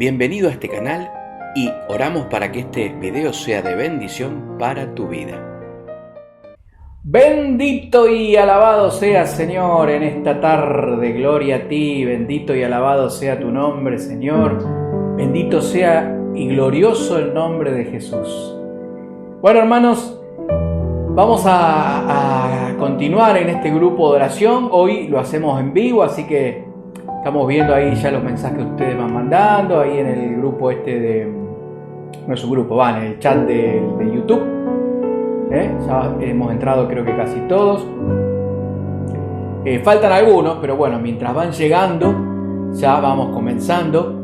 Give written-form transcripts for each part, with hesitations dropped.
Bienvenido a este canal y oramos para que este video sea de bendición para tu vida. Bendito y alabado seas, Señor, en esta tarde. Gloria a ti. Bendito y alabado sea tu nombre, Señor. Bendito sea y glorioso el nombre de Jesús. Bueno, hermanos, vamos a continuar en este grupo de oración. Hoy lo hacemos en vivo, así que estamos viendo ahí ya los mensajes que ustedes van mandando, ahí en el grupo no es un grupo, en el chat de YouTube. Ya hemos entrado creo que casi todos. Faltan algunos, pero bueno, mientras van llegando, ya vamos comenzando.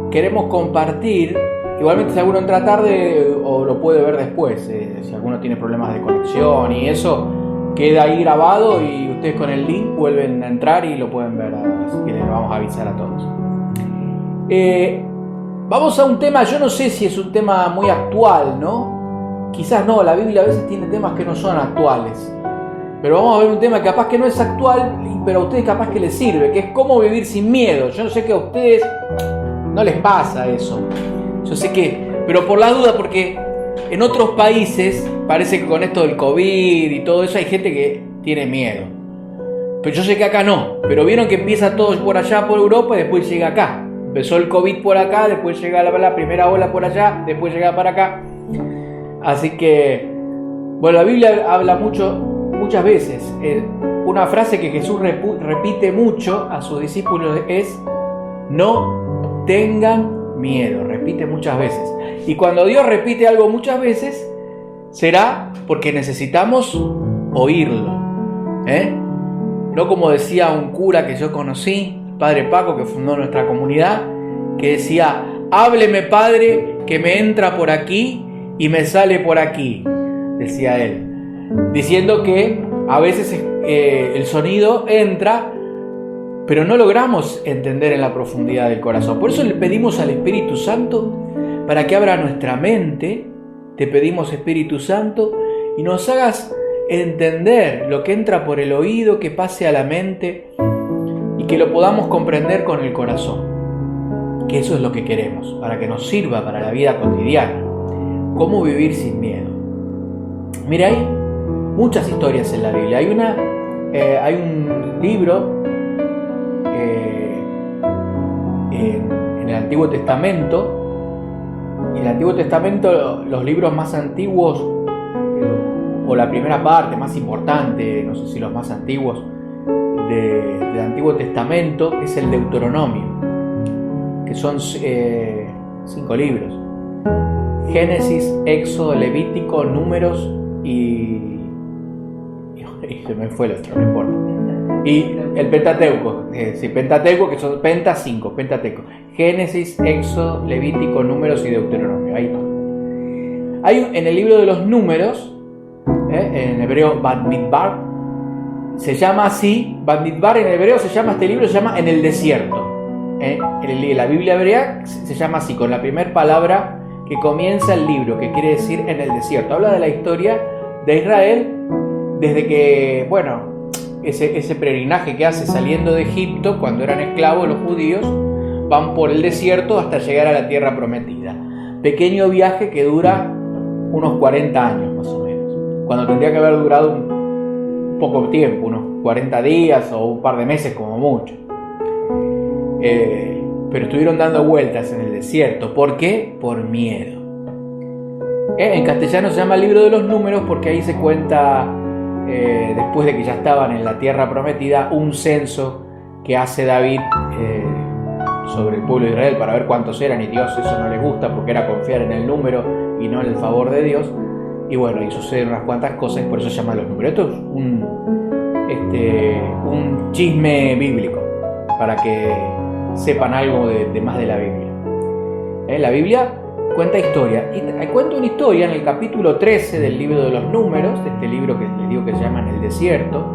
Queremos compartir, igualmente si alguno entra tarde o lo puede ver después, si alguno tiene problemas de conexión y eso, queda ahí grabado y ustedes con el link vuelven a entrar y lo pueden ver, así que les vamos a avisar a todos. Vamos a un tema, yo no sé si es un tema muy actual, ¿no? Quizás no, la Biblia a veces tiene temas que no son actuales. Pero vamos a ver un tema que capaz que no es actual, pero a ustedes capaz que les sirve, que es cómo vivir sin miedo. Yo no sé que a ustedes no les pasa eso. Yo sé que, pero por la duda, porque en otros países parece que con esto del COVID y todo eso hay gente que tiene miedo. Pero yo sé que acá no. Pero vieron que empieza todo por allá, por Europa, y después llega acá. Empezó el COVID por acá, después llega la primera ola por allá, después llega para acá. Así que, bueno, la Biblia habla muchas veces. Una frase que Jesús repite mucho a sus discípulos es: no tengan miedo. Repite muchas veces. Y cuando Dios repite algo muchas veces, será porque necesitamos oírlo. No como decía un cura que yo conocí, el Padre Paco, que fundó nuestra comunidad, que decía: hábleme, Padre, que me entra por aquí y me sale por aquí, decía él, diciendo que a veces el sonido entra, pero no logramos entender en la profundidad del corazón. Por eso le pedimos al Espíritu Santo para que abra nuestra mente. Te pedimos, Espíritu Santo, y nos hagas entender lo que entra por el oído, que pase a la mente y que lo podamos comprender con el corazón, que eso es lo que queremos, para que nos sirva para la vida cotidiana. ¿Cómo vivir sin miedo? Mira, hay muchas historias en la Biblia. Hay un libro en el Antiguo Testamento. En el Antiguo Testamento, los libros más antiguos, o la primera parte más importante, no sé si los más antiguos del Antiguo Testamento, es el Deuteronomio, que son 5 libros: Génesis, Éxodo, Levítico, Números y se me fue el otro, no importa. Y el Pentateuco, Pentateuco, que son 5, Pentateuco: Génesis, Éxodo, Levítico, Números y Deuteronomio. Ahí está. Hay en el libro de los Números, en hebreo Bamidbar, se llama así. Bamidbar en hebreo se llama, este libro se llama En el Desierto. La Biblia hebrea se llama así, con la primera palabra que comienza el libro, que quiere decir en el desierto. Habla de la historia de Israel desde que, ese peregrinaje que hace saliendo de Egipto, cuando eran esclavos los judíos, van por el desierto hasta llegar a la tierra prometida. Pequeño viaje que dura unos 40 años más o menos, cuando tendría que haber durado un poco tiempo, unos 40 días o un par de meses como mucho. Pero estuvieron dando vueltas en el desierto. ¿Por qué? Por miedo. En castellano se llama el libro de los Números porque ahí se cuenta, después de que ya estaban en la tierra prometida, un censo que hace David sobre el pueblo de Israel para ver cuántos eran, y Dios eso no le gusta porque era confiar en el número y no en el favor de Dios. Y y suceden unas cuantas cosas y por eso se llama los Números. Esto es un chisme bíblico para que sepan algo de más de la Biblia. La Biblia cuenta historia. Y cuenta una historia en el capítulo 13 del libro de los Números, de este libro que les digo que se llama En el Desierto,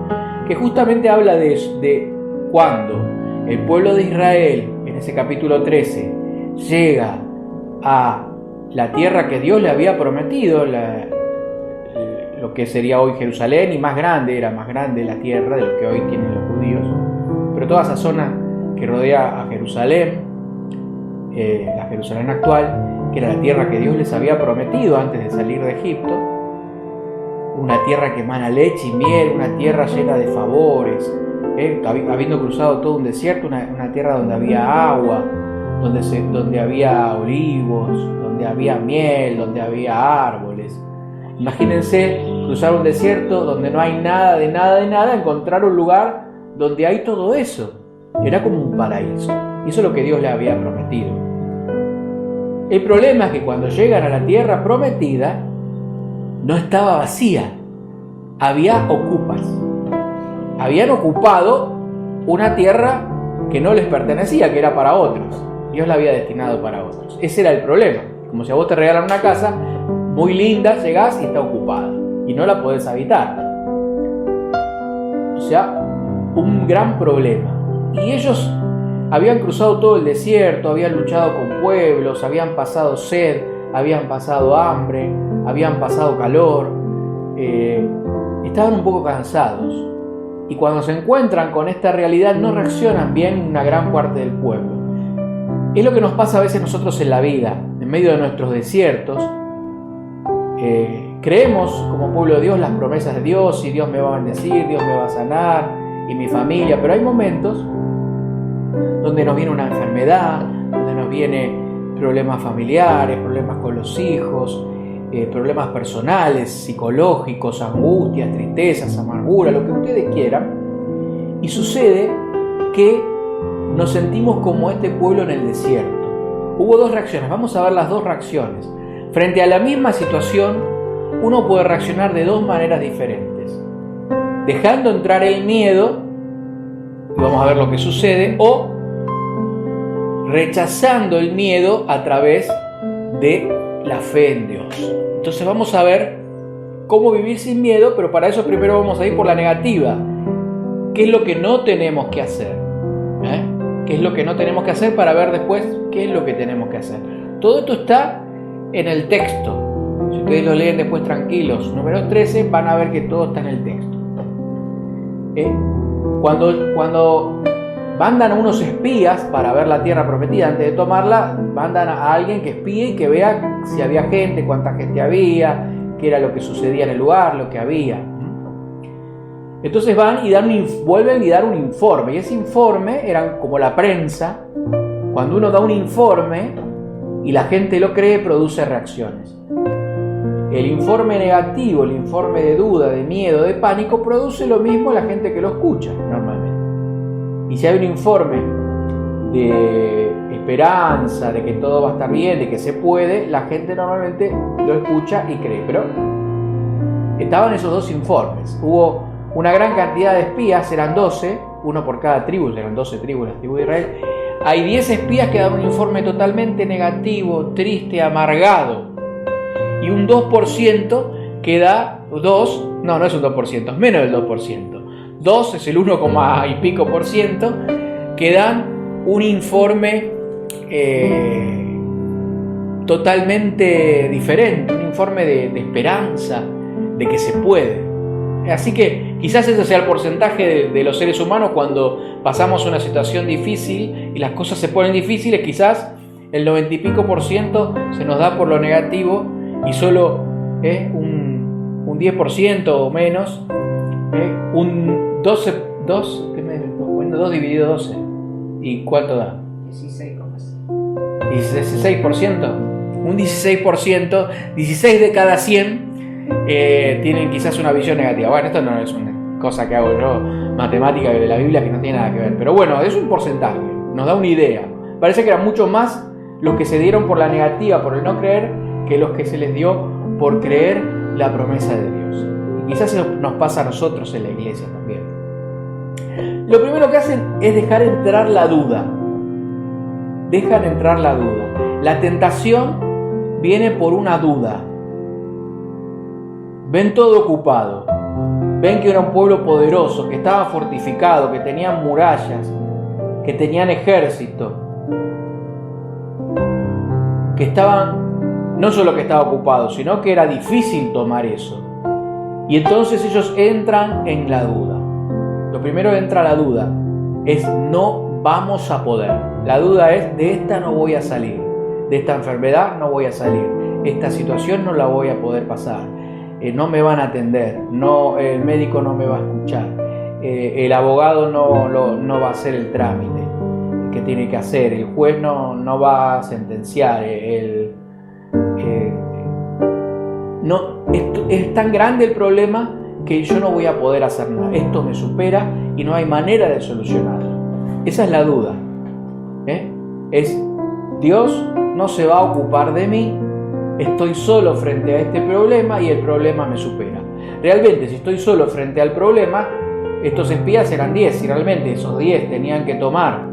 que justamente habla de cuando el pueblo de Israel, en ese capítulo 13, llega a la tierra que Dios le había prometido, lo que sería hoy Jerusalén, y era más grande la tierra de lo que hoy tienen los judíos, pero toda esa zona que rodea a Jerusalén, la Jerusalén actual, que era la tierra que Dios les había prometido antes de salir de Egipto, una tierra que emana leche y miel, una tierra llena de favores, habiendo cruzado todo un desierto, una tierra donde había agua, donde había olivos, donde había miel, donde había árboles. Imagínense cruzar un desierto donde no hay nada, de nada, encontrar un lugar donde hay todo eso. Era como un paraíso. Y eso es lo que Dios le había prometido. El problema es que cuando llegan a la tierra prometida, no estaba vacía. Había ocupas. Habían ocupado una tierra que no les pertenecía, que era para otros. Dios la había destinado para otros. Ese era el problema. Como si a vos te regalan una casa muy linda, llegás y está ocupada y no la podés habitar. O sea, un gran problema. Y ellos habían cruzado todo el desierto, habían luchado con pueblos, habían pasado sed, habían pasado hambre, habían pasado calor, estaban un poco cansados. Y cuando se encuentran con esta realidad no reaccionan bien una gran parte del pueblo. Es lo que nos pasa a veces nosotros en la vida, en medio de nuestros desiertos. Creemos como pueblo de Dios las promesas de Dios, y Dios me va a bendecir, Dios me va a sanar, y mi familia, pero hay momentos donde nos viene una enfermedad, donde nos vienen problemas familiares, problemas con los hijos, problemas personales, psicológicos, angustias, tristezas, amargura, lo que ustedes quieran, y sucede que nos sentimos como este pueblo en el desierto. Hubo dos reacciones, vamos a ver las dos reacciones. Frente a la misma situación, uno puede reaccionar de dos maneras diferentes. Dejando entrar el miedo, y vamos a ver lo que sucede, o rechazando el miedo a través de la fe en Dios. Entonces vamos a ver cómo vivir sin miedo, pero para eso primero vamos a ir por la negativa. ¿Qué es lo que no tenemos que hacer? ¿Qué es lo que no tenemos que hacer para ver después qué es lo que tenemos que hacer? Todo esto está en el texto. Si ustedes lo leen después tranquilos, números 13, van a ver que todo está en el texto. Cuando mandan a unos espías para ver la tierra prometida antes de tomarla, mandan a alguien que espíe y que vea si había gente, cuánta gente había, qué era lo que sucedía en el lugar, lo que había. Entonces van y vuelven y dan un informe, y ese informe era como la prensa. Cuando uno da un informe y la gente lo cree, produce reacciones. El informe negativo, el informe de duda, de miedo, de pánico, produce lo mismo la gente que lo escucha normalmente. Y si hay un informe de esperanza, de que todo va a estar bien, de que se puede, la gente normalmente lo escucha y cree. Pero estaban esos dos informes. Hubo una gran cantidad de espías, eran 12, uno por cada tribu, eran 12 tribus, las tribus de Israel. Hay 10 espías que dan un informe totalmente negativo, triste, amargado. Y un 2% que da no es un 2%, es menos del 2%. 2 es el 1, y pico por ciento, que dan un informe totalmente diferente, un informe de esperanza, de que se puede. Así que quizás ese sea el porcentaje de los seres humanos cuando pasamos una situación difícil y las cosas se ponen difíciles. Quizás el 90 y pico por ciento se nos da por lo negativo y solo un 10% o menos, un 2 dividido 12. ¿Y cuánto da? 16%. Un 16%, 16 de cada 100 tienen quizás una visión negativa. Bueno, esto no es una cosa que hago yo, matemática de la Biblia, que no tiene nada que ver. Pero bueno, es un porcentaje, nos da una idea. Parece que eran mucho más los que se dieron por la negativa, por el no creer, que los que se les dio por creer la promesa de Dios. Y quizás eso nos pasa a nosotros en la iglesia también. Lo primero que hacen es dejar entrar la duda. Dejan entrar la duda. La tentación viene por una duda. Ven todo ocupado. Ven que era un pueblo poderoso, que estaba fortificado, que tenían murallas, que tenían ejército, que estaban, no solo que estaba ocupado, sino que era difícil tomar eso. Y entonces ellos entran en la duda. Lo primero que entra la duda es no vamos a poder. La duda es, de esta no voy a salir, de esta enfermedad no voy a salir, esta situación no la voy a poder pasar, no me van a atender, no, el médico no me va a escuchar, el abogado no va a hacer el trámite que tiene que hacer, el juez no va a sentenciar, es tan grande el problema que yo no voy a poder hacer nada, esto me supera y no hay manera de solucionarlo. Esa es la duda, es Dios no se va a ocupar de mí, estoy solo frente a este problema y el problema me supera. Realmente, si estoy solo frente al problema, estos espías eran 10, si realmente esos 10 tenían que tomar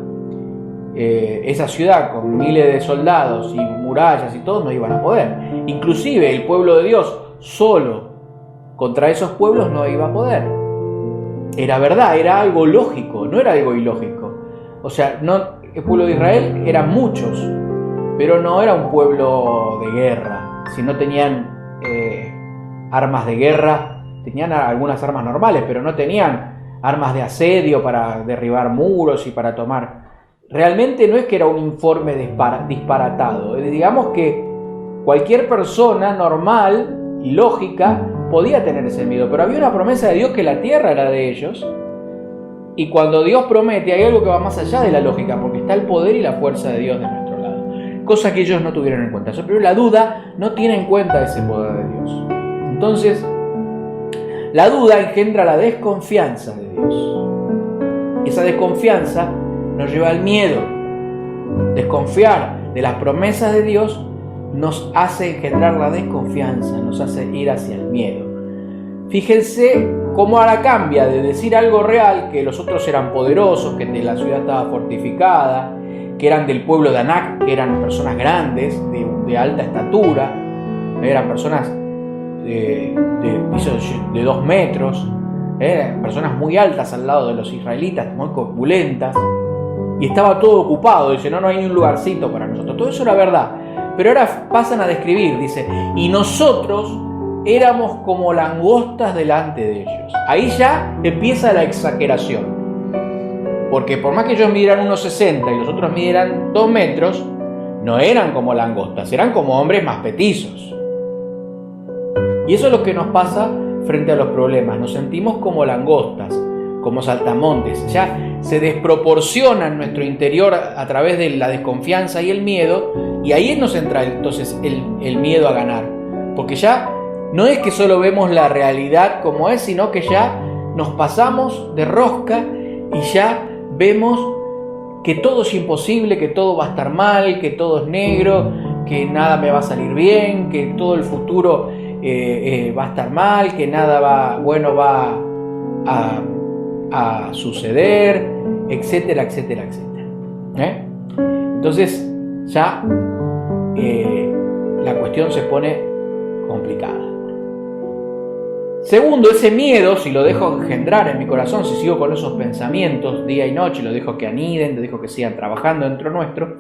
esa ciudad con miles de soldados y murallas y todo, no iban a poder. Inclusive el pueblo de Dios solo contra esos pueblos no iba a poder. Era verdad, era algo lógico, no era algo ilógico. O sea, el pueblo de Israel eran muchos, pero no era un pueblo de guerra. Si no tenían armas de guerra, tenían algunas armas normales, pero no tenían armas de asedio para derribar muros y para tomar. Realmente no es que era un informe disparatado. Digamos que cualquier persona normal y lógica podía tener ese miedo, pero había una promesa de Dios que la tierra era de ellos. Y cuando Dios promete, hay algo que va más allá de la lógica, porque está el poder y la fuerza de Dios de nuestro lado. Cosa que ellos no tuvieron en cuenta. Pero la duda no tiene en cuenta ese poder de Dios. Entonces, la duda engendra la desconfianza de Dios. Esa desconfianza nos lleva al miedo. Desconfiar de las promesas de Dios nos hace engendrar la desconfianza, nos hace ir hacia el miedo. Fíjense cómo ahora cambia de decir algo real, que los otros eran poderosos, que la ciudad estaba fortificada, que eran del pueblo de Anak, que eran personas grandes, de alta estatura, eran personas de 2 metros, personas muy altas al lado de los israelitas, muy corpulentas, y estaba todo ocupado. Dice, no hay ni un lugarcito para nosotros. Todo eso era verdad, pero ahora pasan a describir, dice, y nosotros éramos como langostas delante de ellos. Ahí ya empieza la exageración, porque por más que ellos midieran 1,60 y los otros midieran 2 metros, no eran como langostas, eran como hombres más petizos. Y eso es lo que nos pasa frente a los problemas. Nos sentimos como langostas, como saltamontes. Ya se desproporciona en nuestro interior a través de la desconfianza y el miedo, y ahí nos entra entonces el miedo a ganar. Porque ya no es que solo vemos la realidad como es, sino que ya nos pasamos de rosca y ya vemos que todo es imposible, que todo va a estar mal, que todo es negro, que nada me va a salir bien, que todo el futuro va a estar mal, que nada va a suceder, etcétera, etcétera, etcétera. Entonces ya la cuestión se pone complicada. Segundo, ese miedo, si lo dejo engendrar en mi corazón, si sigo con esos pensamientos día y noche, lo dejo que aniden, lo dejo que sigan trabajando dentro nuestro,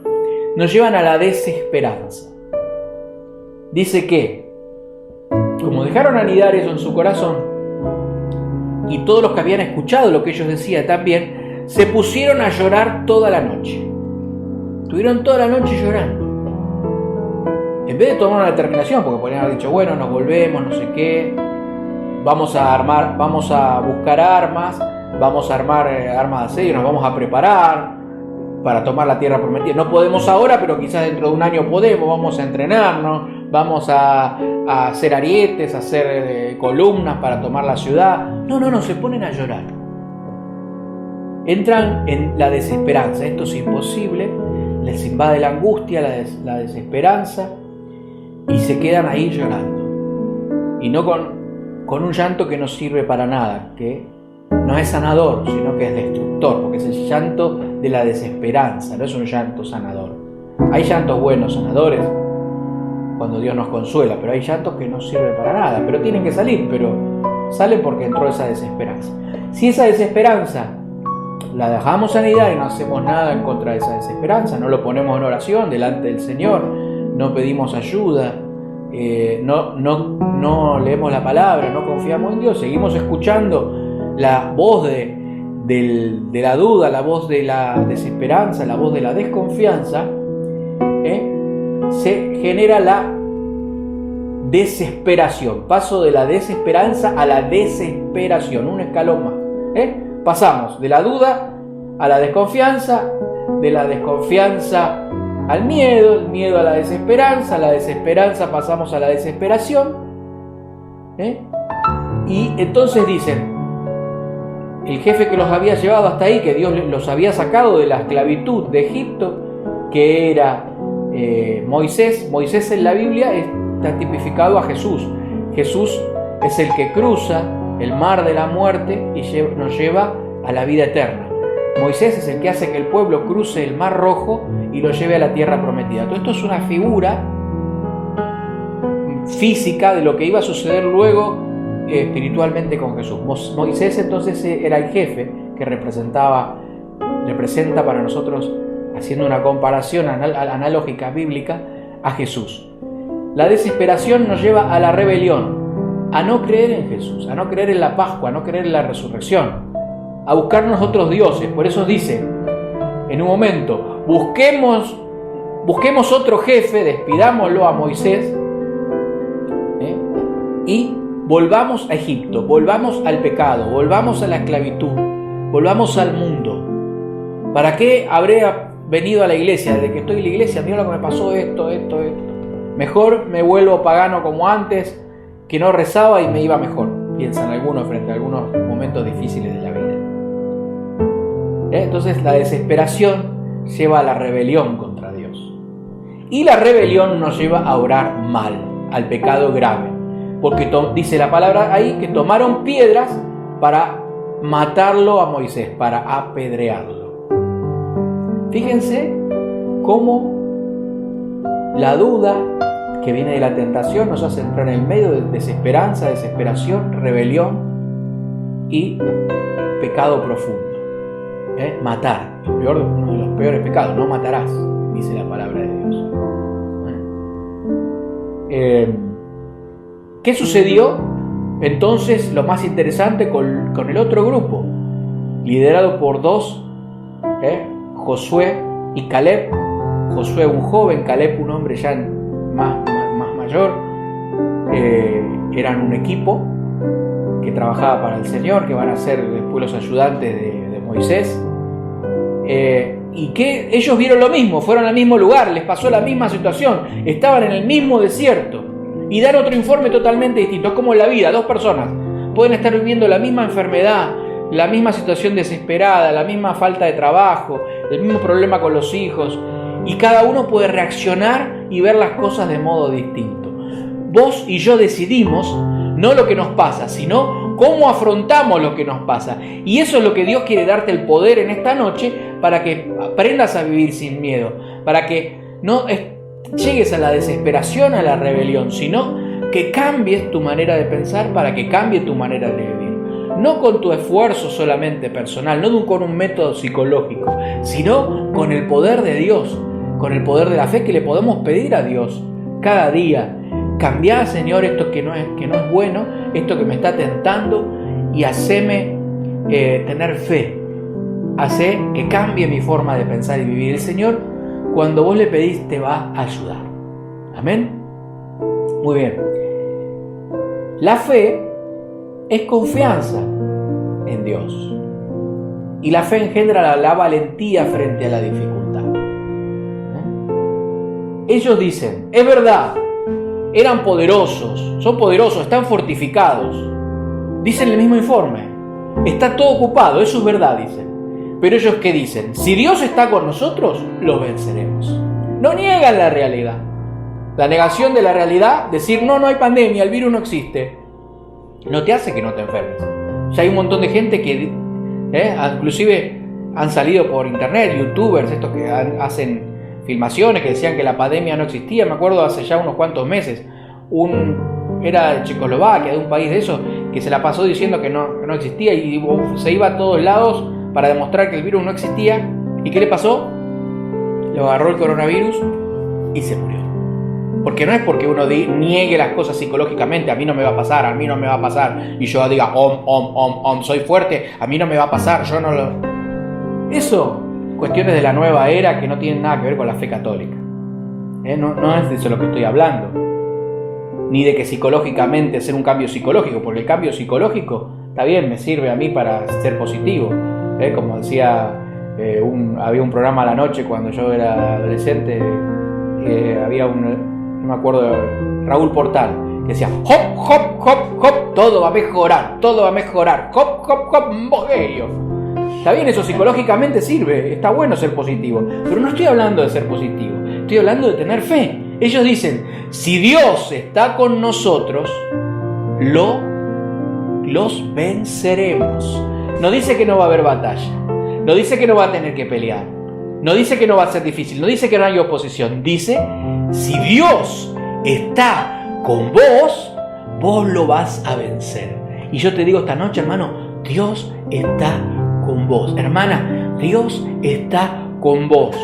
nos llevan a la desesperanza. Dice que, como dejaron anidar eso en su corazón, y todos los que habían escuchado lo que ellos decían también, se pusieron a llorar toda la noche. Estuvieron toda la noche llorando. En vez de tomar una determinación, porque podrían haber dicho, bueno, nos volvemos, no sé qué, vamos a buscar armas, vamos a armar armas de asedio, nos vamos a preparar para tomar la tierra prometida. No podemos ahora, pero quizás dentro de un año podemos, vamos a entrenarnos, vamos a hacer arietes, a hacer columnas para tomar la ciudad. No, se ponen a llorar. Entran en la desesperanza, esto es imposible, les invade la angustia, la desesperanza, y se quedan ahí llorando. Y no con un llanto que no sirve para nada, que no es sanador, sino que es destructor, porque es el llanto de la desesperanza, no es un llanto sanador. Hay llantos buenos, sanadores, cuando Dios nos consuela, pero hay llantos que no sirven para nada, pero tienen que salir, pero salen porque entró esa desesperanza. Si esa desesperanza la dejamos anidar y no hacemos nada en contra de esa desesperanza, no lo ponemos en oración delante del Señor, no pedimos ayuda, no leemos la palabra, no confiamos en Dios, seguimos escuchando la voz de la duda, la voz de la desesperanza, la voz de la desconfianza, se genera la desesperación. Paso de la desesperanza a la desesperación, un escalón más. Pasamos de la duda a la desconfianza, de la desconfianza al miedo, el miedo a la desesperanza pasamos a la desesperación. Y entonces dicen, el jefe que los había llevado hasta ahí, que Dios los había sacado de la esclavitud de Egipto, que era Moisés. Moisés en la Biblia está tipificado a Jesús. Jesús es el que cruza el mar de la muerte y nos lleva a la vida eterna. Moisés es el que hace que el pueblo cruce el mar rojo y lo lleve a la tierra prometida. Todo esto es una figura física de lo que iba a suceder luego espiritualmente con Jesús. Moisés entonces era el jefe que representa para nosotros, haciendo una comparación analógica bíblica, a Jesús. La desesperación nos lleva a la rebelión, a no creer en Jesús, a no creer en la Pascua, a no creer en la resurrección, a buscarnos otros dioses. Por eso dice en un momento, busquemos otro jefe, despidámoslo a Moisés, y volvamos a Egipto, volvamos al pecado, volvamos a la esclavitud, volvamos al mundo. ¿Para qué habré venido a la iglesia? Desde que estoy en la iglesia, mira lo que me pasó esto. Mejor me vuelvo pagano como antes, que no rezaba y me iba mejor. Piensan algunos frente a algunos momentos difíciles de la vida. Entonces la desesperación lleva a la rebelión contra Dios. Y la rebelión nos lleva a orar mal, al pecado grave. Porque dice la palabra ahí que tomaron piedras para matarlo a Moisés, para apedrearlo. Fíjense cómo la duda que viene de la tentación nos hace entrar en el medio de desesperanza, desesperación, rebelión y pecado profundo. Matar, uno de los peores pecados, no matarás, dice la palabra de Dios. ¿Qué sucedió? Entonces, lo más interesante con el otro grupo, liderado por dos, Josué y Caleb. Josué un joven, Caleb un hombre ya más mayor. Eran un equipo que trabajaba para el Señor, que van a ser después los ayudantes de Moisés. Y que ellos vieron lo mismo, fueron al mismo lugar, les pasó la misma situación, estaban en el mismo desierto. Y dar otro informe totalmente distinto. Es como en la vida, dos personas pueden estar viviendo la misma enfermedad, la misma situación desesperada, la misma falta de trabajo, el mismo problema con los hijos, y cada uno puede reaccionar y ver las cosas de modo distinto. Vos y yo decidimos no lo que nos pasa, sino cómo afrontamos lo que nos pasa. Y eso es lo que Dios quiere darte el poder en esta noche, para que aprendas a vivir sin miedo, para que no llegues a la desesperación, a la rebelión, sino que cambies tu manera de pensar para que cambie tu manera de vivir. No con tu esfuerzo solamente personal, no con un método psicológico, sino con el poder de Dios, con el poder de la fe que le podemos pedir a Dios cada día. Cambiá, Señor, esto que no es bueno, esto que me está tentando, y haceme tener fe. Hacé que cambie mi forma de pensar y vivir. El Señor, cuando vos le pedís, te va a ayudar. Amén. Muy bien. La fe es confianza en Dios. Y la fe engendra la valentía frente a la dificultad. Ellos dicen, es verdad, eran poderosos, son poderosos, están fortificados. Dicen el mismo informe, está todo ocupado, eso es verdad, dicen. Pero ellos, ¿qué dicen? Si Dios está con nosotros, los venceremos. No niegan la realidad. La negación de la realidad, decir no hay pandemia, el virus no existe, no te hace que no te enfermes. Ya hay un montón de gente que inclusive han salido por internet, youtubers, estos que hacen filmaciones, que decían que la pandemia no existía. Me acuerdo hace ya unos cuantos meses, era de Checoslovaquia, de un país de esos, que se la pasó diciendo que no existía, y se iba a todos lados para demostrar que el virus no existía. ¿Y qué le pasó? Lo agarró el coronavirus y se murió. Porque no es porque uno niegue las cosas psicológicamente, a mí no me va a pasar, a mí no me va a pasar, y yo diga, soy fuerte, a mí no me va a pasar, yo no lo... Eso, cuestiones de la nueva era que no tienen nada que ver con la fe católica. No es de eso lo que estoy hablando. Ni de que psicológicamente hacer un cambio psicológico, porque el cambio psicológico, está bien, me sirve a mí para ser positivo. Como decía, había un programa a la noche cuando yo era adolescente, había no me acuerdo, Raúl Portal, que decía, hop, hop, hop, hop, todo va a mejorar, hop, hop, hop, mogello. Está bien, eso psicológicamente sirve, está bueno ser positivo, pero no estoy hablando de ser positivo, estoy hablando de tener fe. Ellos dicen, si Dios está con nosotros, los venceremos. No dice que no va a haber batalla, no dice que no va a tener que pelear, no dice que no va a ser difícil, no dice que no hay oposición, dice, si Dios está con vos, vos lo vas a vencer. Y yo te digo esta noche, hermano, Dios está con vos. Hermana, Dios está con vos.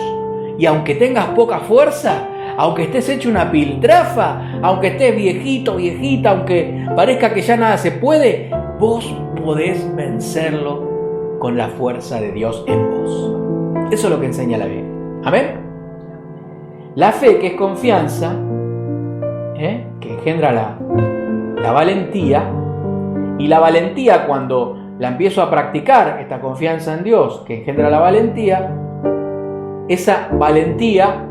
Y aunque tengas poca fuerza, aunque estés hecho una piltrafa, aunque estés viejito, viejita, aunque parezca que ya nada se puede, vos podés vencerlo con la fuerza de Dios en vos. Eso es lo que enseña la Biblia. ¿Amén? La fe, que es confianza, que engendra la valentía, y la valentía, cuando la empiezo a practicar, esta confianza en Dios que engendra la valentía, esa valentía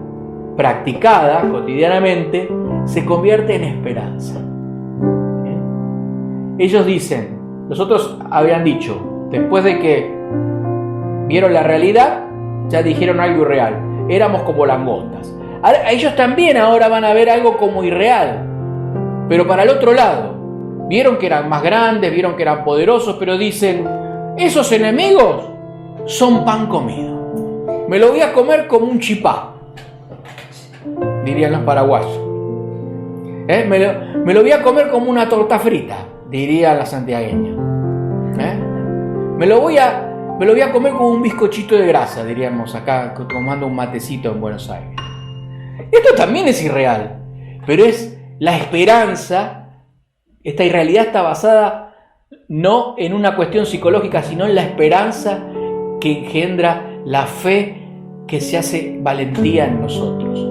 practicada cotidianamente se convierte en esperanza. Ellos dicen, los otros habían dicho, después de que vieron la realidad, ya dijeron algo irreal, éramos como langostas. Ellos también ahora van a ver algo como irreal, pero para el otro lado. Vieron que eran más grandes, vieron que eran poderosos, pero dicen, esos enemigos son pan comido. Me lo voy a comer como un chipá, dirían los paraguayos. Me lo voy a comer como una torta frita, diría la santiagueña. Me lo voy a comer como un bizcochito de grasa, diríamos acá, tomando un matecito en Buenos Aires. Esto también es irreal, pero es la esperanza. Esta irrealidad está basada no en una cuestión psicológica, sino en la esperanza que engendra la fe que se hace valentía en nosotros.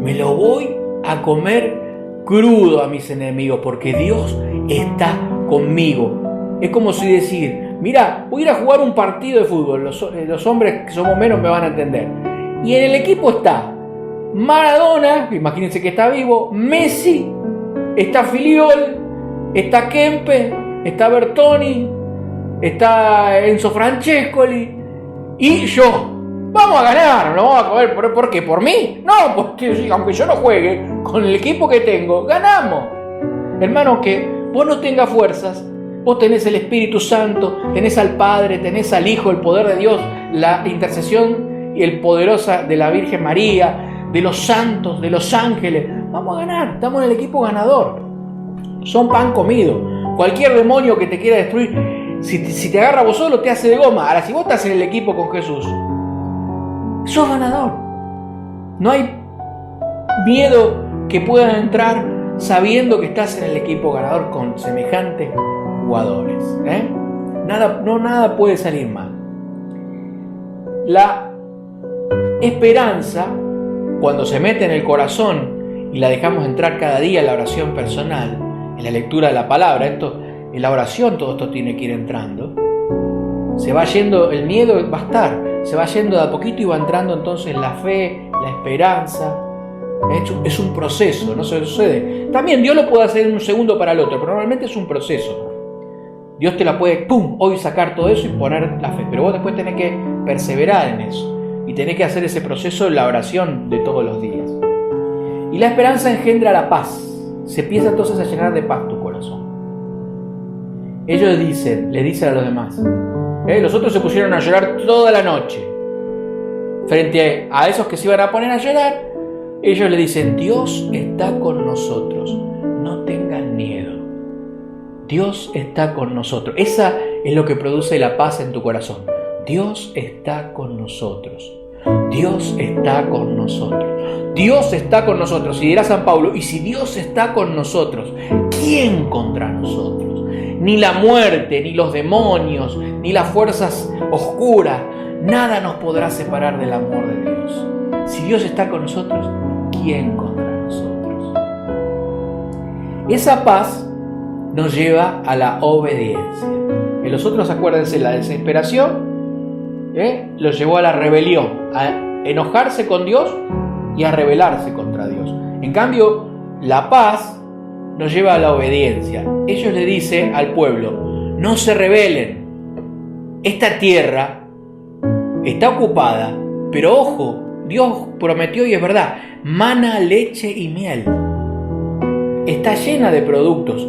Me lo voy a comer crudo a mis enemigos porque Dios está conmigo. Es como si decir, mira, voy a ir a jugar un partido de fútbol, los hombres que somos menos me van a entender. Y en el equipo está Maradona, imagínense que está vivo, Messi, está Filiol, está Kempe, está Bertoni, está Enzo Francescoli y yo. Vamos a ganar, no vamos a comer. ¿Por qué? ¿Por mí? No, porque aunque yo no juegue, con el equipo que tengo, ganamos. Hermano, que vos no tengas fuerzas, vos tenés el Espíritu Santo, tenés al Padre, tenés al Hijo, el poder de Dios, la intercesión y el poderosa de la Virgen María, de los santos, de los ángeles. Vamos a ganar, estamos en el equipo ganador. Son pan comido. Cualquier demonio que te quiera destruir, si te agarra vos solo, te hace de goma. Ahora, si vos estás en el equipo con Jesús, sos ganador. No hay miedo que pueda entrar sabiendo que estás en el equipo ganador con semejantes jugadores. Nada puede salir mal. La esperanza, cuando se mete en el corazón y la dejamos entrar cada día en la oración personal, en la lectura de la palabra, en la oración todo esto tiene que ir entrando, se va yendo, el miedo va a estar, se va yendo de a poquito y va entrando entonces la fe, la esperanza. Es un proceso, no se sucede. También Dios lo puede hacer en un segundo para el otro, pero normalmente es un proceso. Dios te la puede, hoy sacar todo eso y poner la fe, pero vos después tenés que perseverar en eso. Y tenés que hacer ese proceso en la oración de todos los días. Y la esperanza engendra la paz. Se empieza entonces a llenar de paz tu corazón. Ellos le dicen a los demás. Los otros se pusieron a llorar toda la noche. Frente a esos que se iban a poner a llorar, ellos le dicen, Dios está con nosotros. No tengan miedo. Dios está con nosotros. Esa es lo que produce la paz en tu corazón. Dios está con nosotros. Dios está con nosotros. Dios está con nosotros. Y dirá San Pablo, y si Dios está con nosotros, ¿quién contra nosotros? Ni la muerte, ni los demonios, ni las fuerzas oscuras, nada nos podrá separar del amor de Dios. Si Dios está con nosotros, ¿quién contra nosotros? Esa paz nos lleva a la obediencia. En los otros, acuérdense, la desesperación los llevó a la rebelión, a enojarse con Dios y a rebelarse contra Dios. En cambio, la paz nos lleva a la obediencia. Ellos le dicen al pueblo, no se rebelen. Esta tierra está ocupada, pero ojo, Dios prometió y es verdad, mana, leche y miel. Está llena de productos.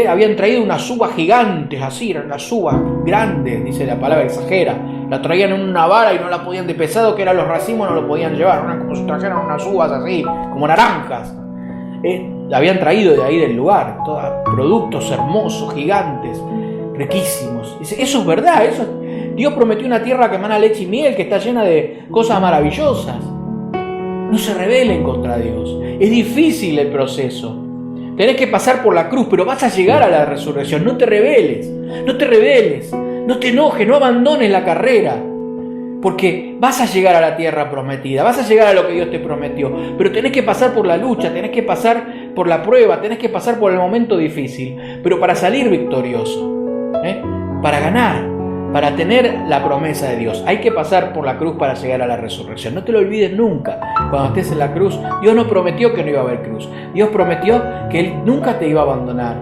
Habían traído unas uvas gigantes, así, eran unas uvas grandes, dice la palabra, exagera. La traían en una vara y no la podían, de pesado que eran los racimos, no lo podían llevar. Eran como si trajeran unas uvas así, como naranjas. La habían traído de ahí del lugar, todos productos hermosos, gigantes, riquísimos. Dice, eso es verdad, Dios prometió una tierra que emana leche y miel, que está llena de cosas maravillosas. No se rebelen contra Dios. Es difícil el proceso. Tenés que pasar por la cruz, pero vas a llegar a la resurrección. No te rebeles, no te enojes, no abandones la carrera. Porque vas a llegar a la tierra prometida, vas a llegar a lo que Dios te prometió. Pero tenés que pasar por la lucha, tenés que pasar por la prueba, tenés que pasar por el momento difícil. Pero para salir victorioso, para ganar, para tener la promesa de Dios, hay que pasar por la cruz para llegar a la resurrección. No te lo olvides nunca. Cuando estés en la cruz, Dios no prometió que no iba a haber cruz. Dios prometió que Él nunca te iba a abandonar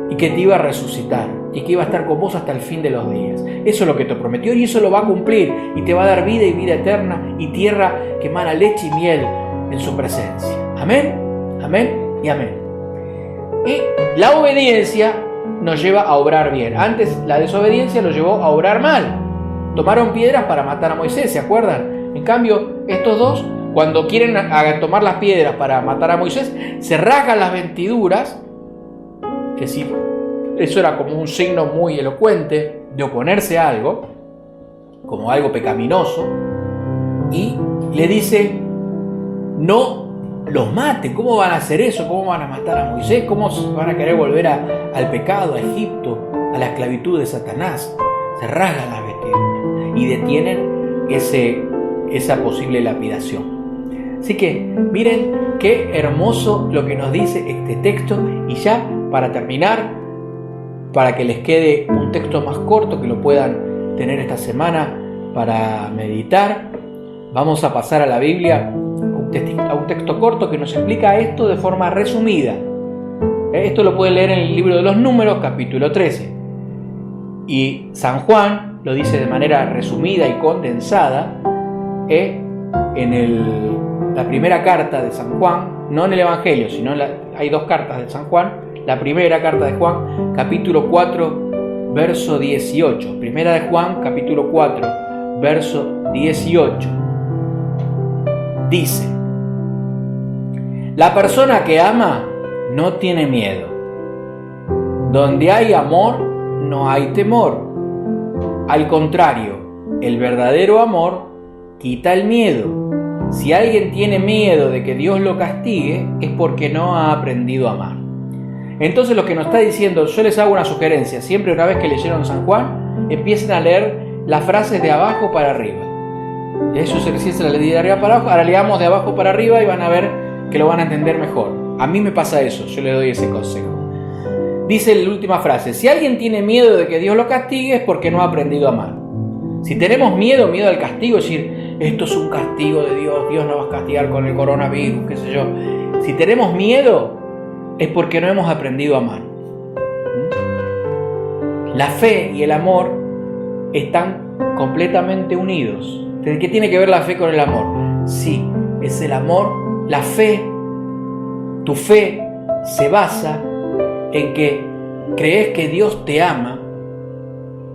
y que te iba a resucitar y que iba a estar con vos hasta el fin de los días. Eso es lo que te prometió y eso lo va a cumplir y te va a dar vida y vida eterna y tierra que emana leche y miel en su presencia. Amén, amén y amén. Y la obediencia nos lleva a obrar bien. Antes la desobediencia los llevó a obrar mal. Tomaron piedras para matar a Moisés, ¿se acuerdan? En cambio, estos dos, cuando quieren tomar las piedras para matar a Moisés, se rasgan las vestiduras, que sí, eso era como un signo muy elocuente de oponerse a algo, como algo pecaminoso, y le dice, no los maten. ¿Cómo van a hacer eso? ¿Cómo van a matar a Moisés? ¿Cómo van a querer volver al pecado, a Egipto, a la esclavitud de Satanás? Se rasgan las vestiduras y detienen esa posible lapidación. Así que miren qué hermoso lo que nos dice este texto. Y ya para terminar, para que les quede un texto más corto que lo puedan tener esta semana para meditar, vamos a pasar a la Biblia, a un texto corto que nos explica esto de forma resumida. Esto lo pueden leer en el libro de los Números, capítulo 13. Y San Juan lo dice de manera resumida y condensada en la primera carta de San Juan, no en el Evangelio, sino hay dos cartas de San Juan. La primera carta de Juan, capítulo 4, verso 18. Primera de Juan, capítulo 4, verso 18. Dice: la persona que ama no tiene miedo. Donde hay amor, no hay temor. Al contrario, el verdadero amor quita el miedo. Si alguien tiene miedo de que Dios lo castigue, es porque no ha aprendido a amar. Entonces lo que nos está diciendo, yo les hago una sugerencia, siempre una vez que leyeron San Juan, empiecen a leer las frases de abajo para arriba. Eso se la leí de arriba para abajo, ahora leamos de abajo para arriba y van a ver que lo van a entender mejor. A mí me pasa eso, yo le doy ese consejo. Dice la última frase: si alguien tiene miedo de que Dios lo castigue es porque no ha aprendido a amar. Si tenemos miedo al castigo, es decir, esto es un castigo de Dios, Dios nos va a castigar con el coronavirus, qué sé yo. Si tenemos miedo es porque no hemos aprendido a amar. La fe y el amor están completamente unidos. ¿Qué tiene que ver la fe con el amor? Sí, es el amor, la fe. Tu fe se basa en que crees que Dios te ama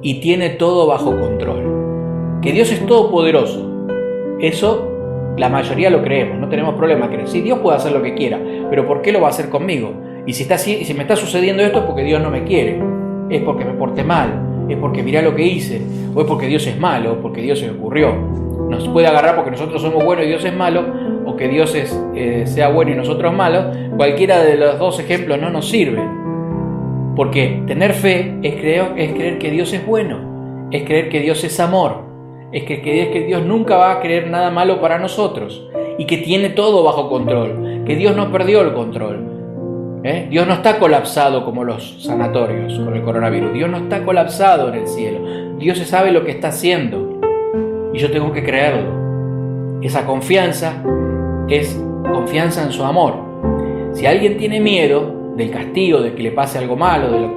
y tiene todo bajo control. Que Dios es todopoderoso. Eso la mayoría lo creemos, no tenemos problema en creer. Sí, Dios puede hacer lo que quiera, pero ¿por qué lo va a hacer conmigo? Y si me está sucediendo esto es porque Dios no me quiere, es porque me porté mal, es porque mirá lo que hice, o es porque Dios es malo, o porque Dios se me ocurrió. nos puede agarrar porque nosotros somos buenos y Dios es malo, o que Dios sea bueno y nosotros malos, cualquiera de los dos ejemplos no nos sirve. Porque tener fe es creer que Dios es bueno, es creer que Dios es amor, es que Dios nunca va a querer nada malo para nosotros y que tiene todo bajo control, que Dios no perdió el control. Dios no está colapsado como los sanatorios con el coronavirus. Dios no está colapsado en el cielo. Dios sabe lo que está haciendo y yo tengo que creerlo. Esa confianza es confianza en su amor. Si alguien tiene miedo del castigo, de que le pase algo malo, de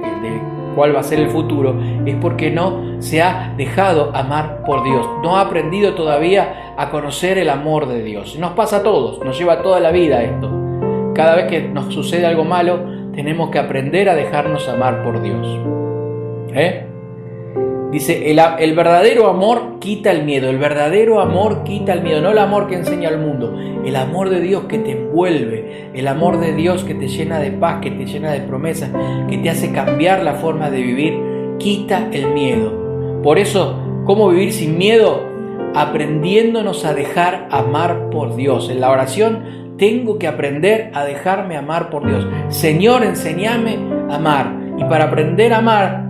cuál va a ser el futuro, es porque no se ha dejado amar por Dios, no ha aprendido todavía a conocer el amor de Dios. Nos pasa a todos, nos lleva toda la vida esto. Cada vez que nos sucede algo malo, tenemos que aprender a dejarnos amar por Dios. Dice, el verdadero amor quita el miedo, el verdadero amor quita el miedo, no el amor que enseña al mundo, el amor de Dios que te envuelve, el amor de Dios que te llena de paz, que te llena de promesas, que te hace cambiar la forma de vivir, quita el miedo. Por eso, ¿cómo vivir sin miedo? Aprendiéndonos a dejar amar por Dios. En la oración tengo que aprender a dejarme amar por Dios. Señor, enséñame a amar. Y para aprender a amar,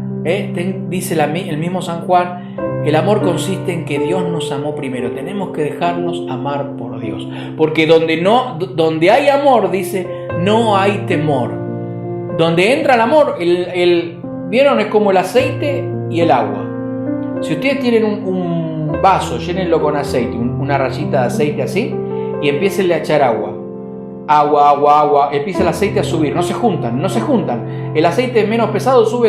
dice el mismo San Juan, el amor consiste en que Dios nos amó primero. Tenemos que dejarnos amar por Dios. Porque donde hay amor, dice, no hay temor. Donde entra el amor, ¿vieron? Es como el aceite y el agua. Si ustedes tienen un vaso, llénenlo con aceite, una rayita de aceite así, y empiecen a echar agua. Agua, empieza el aceite a subir, no se juntan. El aceite es menos pesado, sube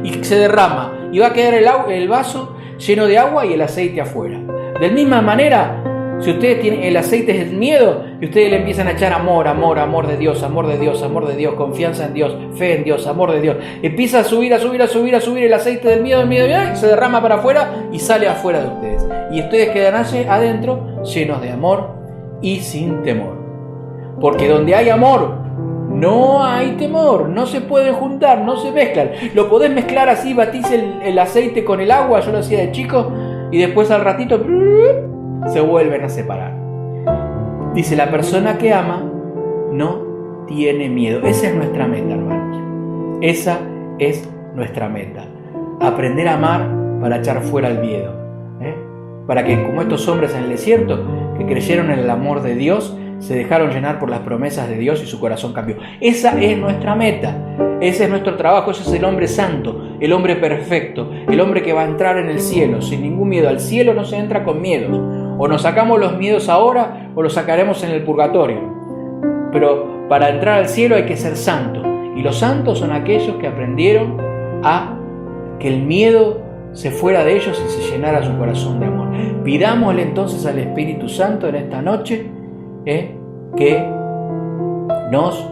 y se derrama. Y va a quedar el vaso lleno de agua y el aceite afuera. De la misma manera, si ustedes tienen el aceite es el miedo y ustedes le empiezan a echar amor de Dios, confianza en Dios, fe en Dios, amor de Dios. Empieza a subir el aceite del miedo, y se derrama para afuera y sale afuera de ustedes. Y ustedes quedan adentro llenos de amor y sin temor. Porque donde hay amor, no hay temor, no se pueden juntar, no se mezclan. Lo podés mezclar así, batís el aceite con el agua, yo lo hacía de chico, y después al ratito se vuelven a separar. Dice, la persona que ama no tiene miedo. Esa es nuestra meta, hermanos. Esa es nuestra meta. Aprender a amar para echar fuera el miedo. Para que, como estos hombres en el desierto, que creyeron en el amor de Dios, se dejaron llenar por las promesas de Dios y su corazón cambió. Esa es nuestra meta, ese es nuestro trabajo, ese es el hombre santo, el hombre perfecto, el hombre que va a entrar en el cielo sin ningún miedo. Al cielo no se entra con miedos, o nos sacamos los miedos ahora o los sacaremos en el purgatorio. Pero para entrar al cielo hay que ser santo, y los santos son aquellos que aprendieron a que el miedo se fuera de ellos y se llenara su corazón de amor. Pidámosle entonces al Espíritu Santo en esta noche que nos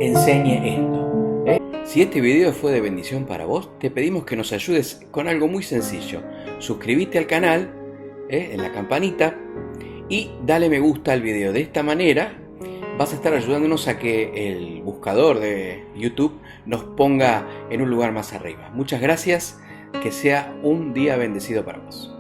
enseñe esto. Si este video fue de bendición para vos, te pedimos que nos ayudes con algo muy sencillo. Suscríbete al canal, en la campanita, y dale me gusta al video. De esta manera vas a estar ayudándonos a que el buscador de YouTube nos ponga en un lugar más arriba. Muchas gracias. Que sea un día bendecido para vos.